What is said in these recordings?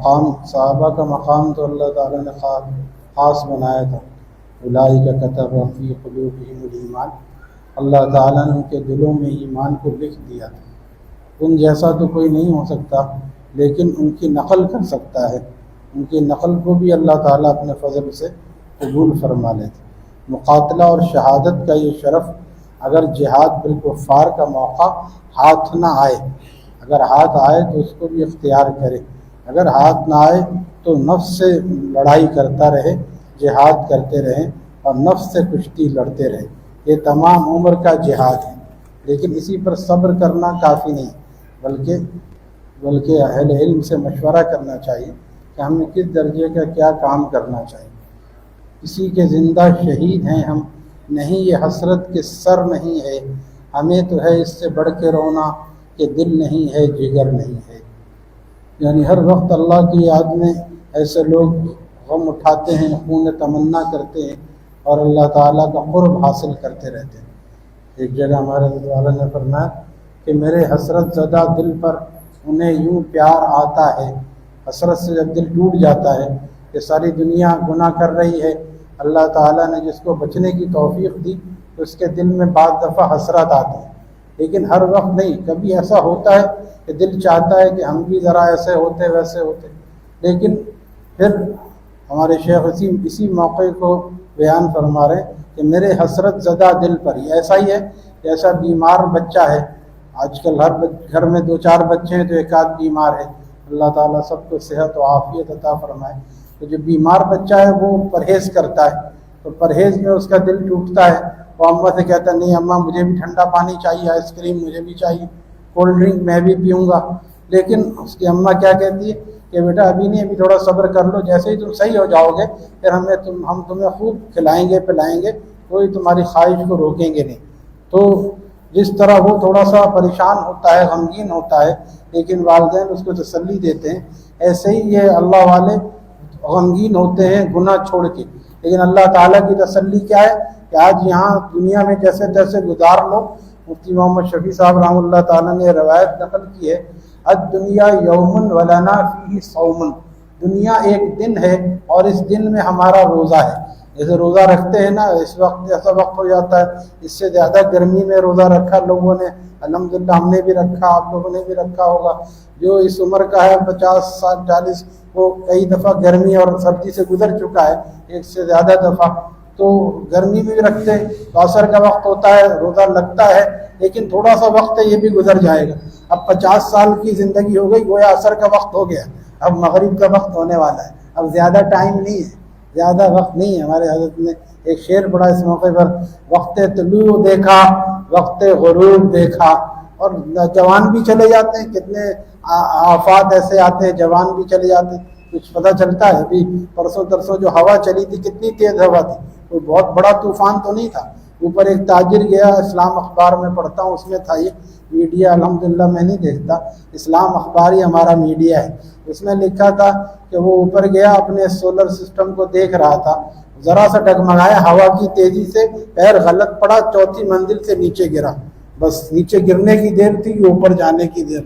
مقام صحابہ کا مقام تو اللہ تعالیٰ نے خاص بنایا تھا. اولئک کتب فی قلوبہم الایمان، اللہ تعالیٰ نے ان کے دلوں میں ایمان کو لکھ دیا تھا. ان جیسا تو کوئی نہیں ہو سکتا، لیکن ان کی نقل کر سکتا ہے. ان کی نقل کو بھی اللہ تعالیٰ اپنے فضل سے قبول فرما لیتے. مقاتلہ اور شہادت کا یہ شرف، اگر جہاد بالکفار کا موقع ہاتھ نہ آئے، اگر ہاتھ آئے تو اس کو بھی اختیار کرے، اگر ہاتھ نہ آئے تو نفس سے لڑائی کرتا رہے، جہاد کرتے رہیں اور نفس سے کشتی لڑتے رہے. یہ تمام عمر کا جہاد ہے. لیکن اسی پر صبر کرنا کافی نہیں، بلکہ اہل علم سے مشورہ کرنا چاہیے کہ ہمیں کس درجے کا کیا کام کرنا چاہیے. کسی کے زندہ شہید ہیں ہم، نہیں یہ حسرت کے سر نہیں ہے، ہمیں تو ہے اس سے بڑھ کے رونا کہ دل نہیں ہے جگر نہیں ہے. یعنی ہر وقت اللہ کی یاد میں ایسے لوگ غم اٹھاتے ہیں، خون تمنا کرتے ہیں اور اللہ تعالیٰ کا قرب حاصل کرتے رہتے ہیں. ایک جگہ ہمارے رضی اللہ عنہ نے فرمایا کہ میرے حسرت زدہ دل پر انہیں یوں پیار آتا ہے. حسرت سے جب دل ٹوٹ جاتا ہے کہ ساری دنیا گناہ کر رہی ہے، اللہ تعالیٰ نے جس کو بچنے کی توفیق دی تو اس کے دل میں بعض دفعہ حسرت آتی ہے. لیکن ہر وقت نہیں، کبھی ایسا ہوتا ہے کہ دل چاہتا ہے کہ ہم بھی ذرا ایسے ہوتے ویسے ہوتے. لیکن پھر ہمارے شیخ اسی موقع کو بیان فرما رہے ہیں کہ میرے حسرت زدہ دل پر یہ ایسا ہی ہے جیسا بیمار بچہ ہے. آج کل ہر گھر میں 2-4 بچے ہیں تو ایک آدھ بیمار ہے. اللہ تعالیٰ سب کو صحت و عافیت عطا فرمائے. تو جو بیمار بچہ ہے وہ پرہیز کرتا ہے، تو پرہیز میں اس کا دل ٹوٹتا ہے. وہ اماں سے کہتا ہے نہیں اماں مجھے بھی ٹھنڈا پانی چاہیے، آئس کریم مجھے بھی چاہیے، کولڈ ڈرنک میں بھی پیوں گا. لیکن اس کی اماں کیا کہتی ہے کہ بیٹا ابھی نہیں، ابھی تھوڑا صبر کر لو، جیسے ہی تم صحیح ہو جاؤ گے پھر ہم تمہیں خوب کھلائیں گے پلائیں گے، کوئی تمہاری خواہش کو روکیں گے نہیں. تو جس طرح وہ تھوڑا سا پریشان ہوتا ہے، غمگین ہوتا ہے، لیکن والدین اس کو تسلی دیتے ہیں، ایسے ہی یہ اللہ والے غمگین ہوتے ہیں گناہ چھوڑ کے. لیکن اللہ تعالیٰ کی تسلی کیا ہے کہ آج یہاں دنیا میں جیسے تیسے گزار لو. مفتی محمد شفیع صاحب رحمہ اللہ تعالیٰ نے روایت نقل کی ہے، الدنیا یوم ولنا فیہ صوم، دنیا ایک دن ہے اور اس دن میں ہمارا روزہ ہے. جیسے روزہ رکھتے ہیں نا، اس وقت ایسا وقت ہو جاتا ہے اس سے زیادہ گرمی میں روزہ رکھا لوگوں نے، الحمدللہ ہم نے بھی رکھا، آپ لوگوں نے بھی رکھا ہوگا. جو اس عمر کا ہے 50 سال 40، وہ کئی دفعہ گرمی اور سردی سے گزر چکا ہے، ایک سے زیادہ دفعہ. تو گرمی میں بھی رکھتے ہیں تو عصر کا وقت ہوتا ہے، روزہ لگتا ہے، لیکن تھوڑا سا وقت ہے یہ بھی گزر جائے گا. اب 50 سال کی زندگی ہو گئی، گویا عصر کا وقت ہو گیا، اب مغرب کا وقت ہونے والا ہے، اب زیادہ ٹائم نہیں ہے، زیادہ وقت نہیں ہے. ہمارے حضرت نے ایک شعر پڑھا اس موقع پر، وقت طلوع دیکھا وقت غروب دیکھا. اور جوان بھی چلے جاتے ہیں، کتنے آفات ایسے آتے ہیں جوان بھی چلے جاتے ہیں، کچھ پتہ چلتا ہے. ابھی پرسوں ترسوں جو ہوا چلی تھی کتنی تیز ہوا تھی، کوئی بہت بڑا طوفان تو نہیں تھا. اوپر ایک تاجر گیا، اسلام اخبار میں پڑھتا ہوں، اس میں تھا یہ میڈیا، الحمدللہ میں نہیں دیکھتا، اسلام اخبار ہی ہمارا میڈیا ہے. اس میں لکھا تھا کہ وہ اوپر گیا، اپنے سولر سسٹم کو دیکھ رہا تھا، ذرا سا ڈگمگایا ہوا کی تیزی سے، پیر غلط پڑا، 4تھی منزل سے نیچے گرا. بس نیچے گرنے کی دیر تھی، اوپر جانے کی دیر.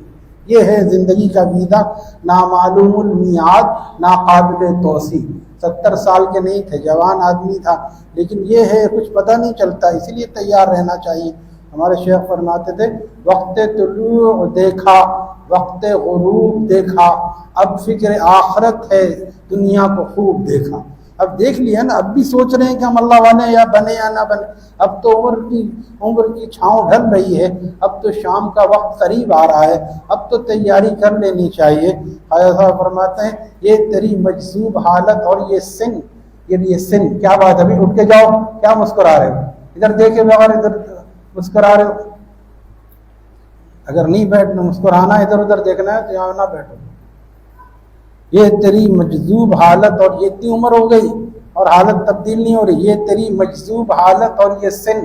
یہ ہے زندگی کا ویدہ، نامعلوم المیعاد، ناقابل توسیع. 70 سال کے نہیں تھے، جوان آدمی تھا، لیکن یہ ہے کچھ پتہ نہیں چلتا، اسی لیے تیار رہنا چاہیے. ہمارے شیخ فرماتے تھے وقت طلوع دیکھا وقت غروب دیکھا، اب فکر آخرت ہے دنیا کو خوب دیکھا. اب دیکھ لیا نا، اب بھی سوچ رہے ہیں کہ ہم اللہ والے یا بنے یا نہ بنے. اب تو عمر کی چھاؤں ڈھل رہی ہے، اب تو شام کا وقت قریب آ رہا ہے، اب تو تیاری کر لینی چاہیے. خواجہ صاحب فرماتے ہیں یہ تیری مجذوب حالت اور یہ سن کیا بات ہے. ابھی اٹھ کے جاؤ، کیا مسکرا رہے ہو، ادھر دیکھے بغیر ادھر مسکرا رہے ہو. اگر نہیں بیٹھنا مسکرانا ادھر ادھر دیکھنا ہے تو یہاں نہ بیٹھو. یہ تیری مجذوب حالت اور یہ اتنی عمر ہو گئی اور حالت تبدیل نہیں ہو رہی. یہ تیری مجذوب حالت اور یہ سن،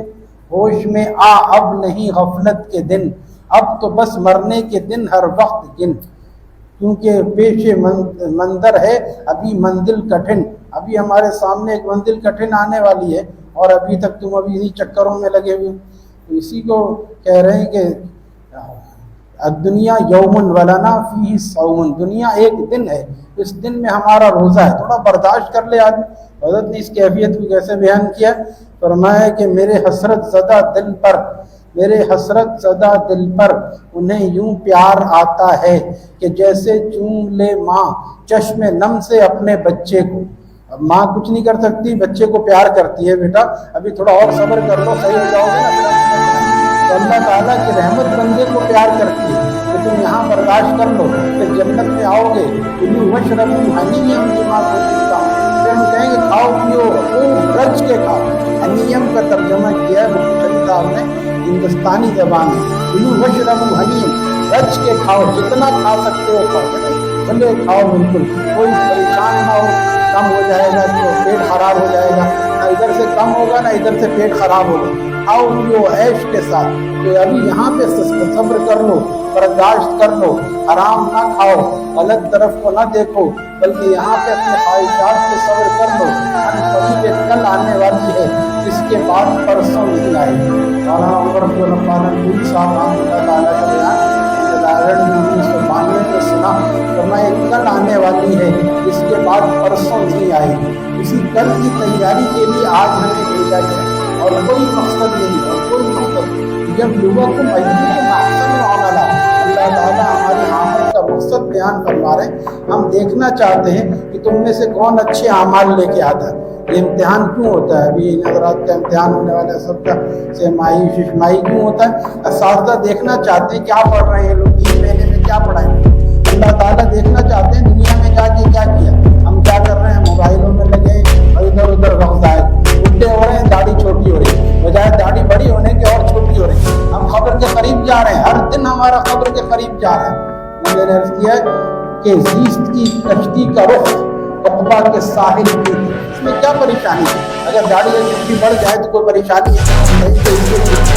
ہوش میں آ اب نہیں غفلت کے دن، اب تو بس مرنے کے دن ہر وقت گن. کیونکہ پیش منظر ہے ابھی منزل کٹھن، ابھی ہمارے سامنے ایک منزل کٹھن آنے والی ہے اور ابھی تک تم ابھی انہی چکروں میں لگے ہوئے. تو اسی کو کہہ رہے ہیں کہ الدنیا یوم ولنا فیہ صوم، دنیا ایک دن ہے، اس دن میں ہمارا روزہ ہے، تھوڑا برداشت کر لے آدمی۔ حضرت نے اس کیفیت کو کیسے بیان کیا؟ فرمایا کہ میرے حسرت زدہ دل پر انہیں یوں پیار آتا ہے کہ جیسے چوم لے ماں چشم نم سے اپنے بچے کو۔ اب ماں کچھ نہیں کر سکتی، بچے کو پیار کرتی ہے، بیٹا ابھی تھوڑا اور صبر کر لو، صحیح ہو جاؤ گے نا۔ تو اللہ تعالیٰ کی رحمت بندے کو پیار کرتی ہے کہ تم یہاں برداشت کر لو، پھر جنت میں آؤ گے، کلوا واشربوا حنیئا بما کنتم تعملون، پھر ہم کہیں گے کھاؤ پیو خوب رج کے کھاؤ۔ حنیم کا ترجمہ کیا ہے مفتی صاحب نے ہندوستانی زبان میں، کلوا واشربوا حنیئا، رج کے کھاؤ، جتنا کھا سکتے ہو کھاؤ، بھلے کھاؤ، بالکل کوئی پریشان نہ ہو، کم ہو جائے گا تو پیٹ خراب ہو جائے گا، نہ ادھر سے کم ہوگا نہ ادھر سے پیٹ خراب ہوگا، کھاؤ پیو عیش کے ساتھ۔ تو ابھی یہاں پہ صبر کر لو، برداشت کر لو، حرام نہ کھاؤ، غلط طرف کو نہ دیکھو، بلکہ یہاں پہ اپنے خواہشات پہ صبر کر لو۔ قریب ایک کل آنے والی ہے جس کے بعد پرسوں نہیں آئے گی۔ مولانا عمر عبد الرحمن الپوری صاحب رحمۃ اللہ تعالیٰ کا بیان 1992 میں سنا، فرمایا ایک کل آنے والی ہے جس کے بعد پرسوں نہیں آئے گی۔ اسی کل کی تیاری کے لیے آج ہمیں بھیجا گیا، اور کوئی مقصد نہیں، اور کوئی مقصد جب یوکم ایکم احسن عملا، اللہ تعالیٰ ہماری عمل کا مقصد بیان فرما رہے ہیں۔ ہم دیکھنا چاہتے ہیں کہ تم میں سے کون اچھے اعمال لے کے آتا ہے۔ یہ امتحان کیوں ہوتا ہے؟ ابھی ان حضرات کا امتحان ہونے والا ہے، سب کا سہمائی ششمائی کیوں ہوتا ہے؟ اساتذہ دیکھنا چاہتے ہیں کیا پڑھ رہے ہیں لوگ، 3 مہینے میں کیا پڑھائیں۔ اللہ تعالیٰ دیکھنا چاہتے ہیں دنیا میں جا کے کیا کیا، ہم کیا کر رہے ہیں، موبائلوں میں لگے اور ادھر ادھر وقت ضائع، بڈھے ہو رہے ہیں، داڑھی چھوٹی ہو رہی ہے، بجائے داڑھی بڑی ہونے کے اور چھوٹی ہو رہی ہے۔ ہم قبر کے قریب جا رہے ہیں، ہر دن ہمارا قبر کے قریب جا رہا ہے۔ میں نے عرض کیا کہ زیست کی کشتی کا رخ عقبہ کے ساحل کی، اس میں کیا پریشانی ہے؟ اگر داڑھی یا چھٹی بڑھ جائے تو کوئی پریشانی ہے؟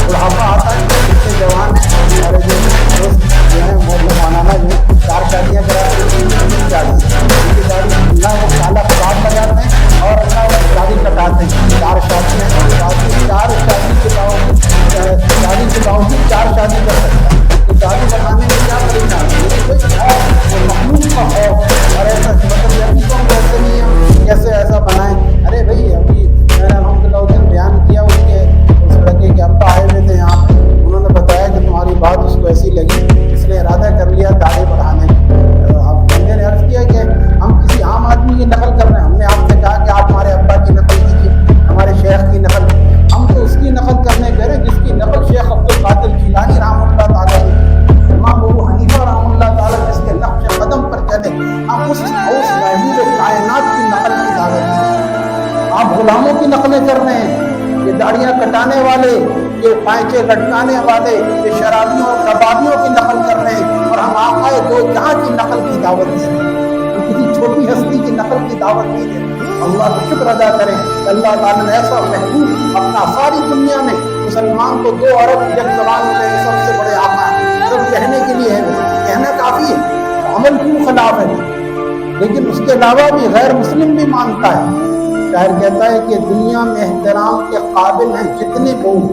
بڑھاپا آتا ہے، اتنے جوان ہیں ہمارے جو ہے مولانا جو 4 شادیاں کراتے ہیں، 3 شادی، ان کی داڑھی نہ وہ کالا کباب لگاتے ہیں اور نہ وہ داڑھی کٹاتے ہیں۔ 4 شادیاں، 4 شادی کے باوجود داڑھی کے باوجود 4 شادی کر سکتا ہے، تو داڑھی بڑھانے میں کیا پریشانی ہے؟ مخلوق کا خوف، اور ایسا مطلب یہ تو کیسے نہیں ہے، کیسے ایسا بنائیں؟ ارے بھائی ابھی میں نے الحمد للہ اس دن بیان کیا، اس لڑکے کے ابا آئے ہوئے تھے یہاں، انہوں نے بتایا کہ تمہاری بات اس کو ایسی لگی، اس نے ارادہ کر لیا داڑھی بڑھانے کا۔ اب بندے نے عرض کیا کہ ہم کسی عام آدمی کی نقل کر رہے ہیں، ہم نے آپ سے کہا کہ آپ ہمارے ابا کی نقل کیجیے، ہمارے شیخ کی نقل، ہم تو اس کی نقل کرنے کہہ رہے ہیں جس کی نقل شیخ عبد القادر جیلانی رحمۃ اللہ تعالیٰ نے، امام ابو حنیفہ رحمۃ اللہ تعالیٰ جس کے نقش قدم پر چلے، ہم اس محبوب کائنات کی نقل کی دعوت دیں۔ آپ غلاموں کی نقلیں کر رہے ہیں، یہ داڑیاں کٹانے والے، یہ پائچے لٹکانے والے، یہ شرابیوں اور کبابیوں کی نقل کر رہے ہیں، اور ہم آقائے دو جہاں کی نقل کی دعوت دے رہے ہیں، ہم کسی چھوٹی ہستی کی نقل کی دعوت نہیں دے رہے۔ اللہ کا شکر ادا کریں کہ اللہ تعالیٰ نے ایسا محبوب اپنا ساری دنیا میں مسلمان کو 2 ارب یک زبان میں سب سے بڑے آقا ہیں، سب کہنے کے لیے ہے، کہنا کافی ہے، عمل کیوں خلاف ہے؟ لیکن اس کے علاوہ بھی غیر مسلم بھی مانتا ہے۔ شاعر کہتا ہے کہ دنیا میں احترام کے قابل ہیں جتنے لوگ،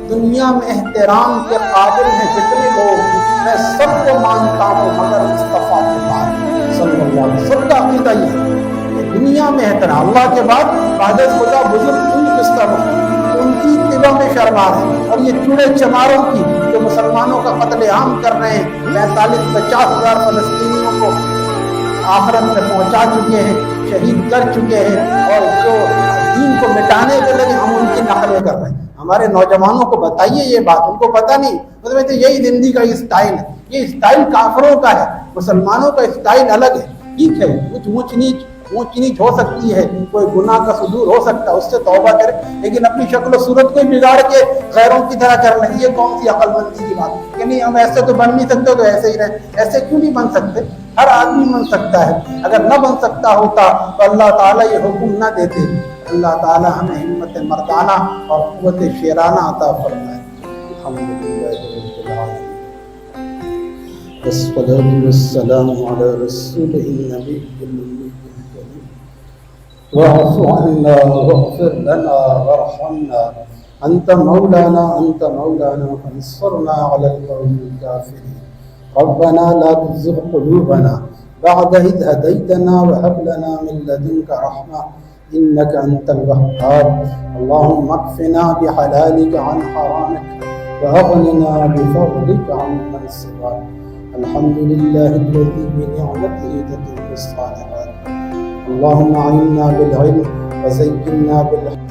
دنیا میں احترام کے قابل ہیں جتنے لوگ، میں سب کو مانتا ہوں مگر مصطفیٰ کے بعد صلی اللہ علیہ وسلم۔ سب کا عقیدہ یہ ہے کہ دنیا میں احترام، اللہ کے بعد قادر خدا بزرگ ان کی اتباع میں شرمار ہے، اور یہ چوڑے چماروں کی جو مسلمانوں کا قتل عام کر رہے ہیں، 45-50 ہزار فلسطینیوں کو آخرت میں پہنچا چکے ہیں، شہید کر چکے ہیں، اور جو دین کو مٹانے کے لئے ہم ان کی نقلیں کر رہے ہیں۔ ہمارے نوجوانوں کو بتائیے یہ بات، ان کو پتہ نہیں، مطلب یہی زندگی کا اسٹائل ہے، یہ اسٹائل کافروں کا ہے، مسلمانوں کا اسٹائل الگ ہے۔ ٹھیک ہے کچھ اونچ نیچ ہو سکتی ہے، کوئی گناہ کا صدور ہو سکتا ہے، اس سے توبہ کرے، لیکن اپنی شکل و صورت کو بگاڑ کے غیروں کی طرح کر لیں، یہ کون سی عقل مندی کی بات کہ نہیں ہم ایسے تو بن نہیں سکتے تو ایسے ہی رہیں۔ ایسے کیوں نہیں بن سکتے؟ ہر آدمی بن سکتا ہے، اگر نہ بن سکتا ہوتا تو اللہ تعالیٰ یہ حکم نہ دیتے۔ اللہ تعالیٰ ہمیں ہمت مردانہ اور قوت شیرانہ عطا فرمائے۔ الحمدللہ رب العالمین، والصلاة والسلام على رسوله النبي الأمي الكريم، واعف عنا واغفر لنا وارحمنا، أنت مولانا فانصرنا على القوم الكافرين، ربنا لا تزغ قلوبنا بعد إذ هديتنا وهب لنا من لدنك رحمة إنك أنت الوهاب. اللهم اكفنا بحلالك عن حرامك وأغننا بفضلك عمن سواك. الحمد لله الذي بنعمته تتم الصالحات. اللهم أعنا بالعلم وزينا بالحكمة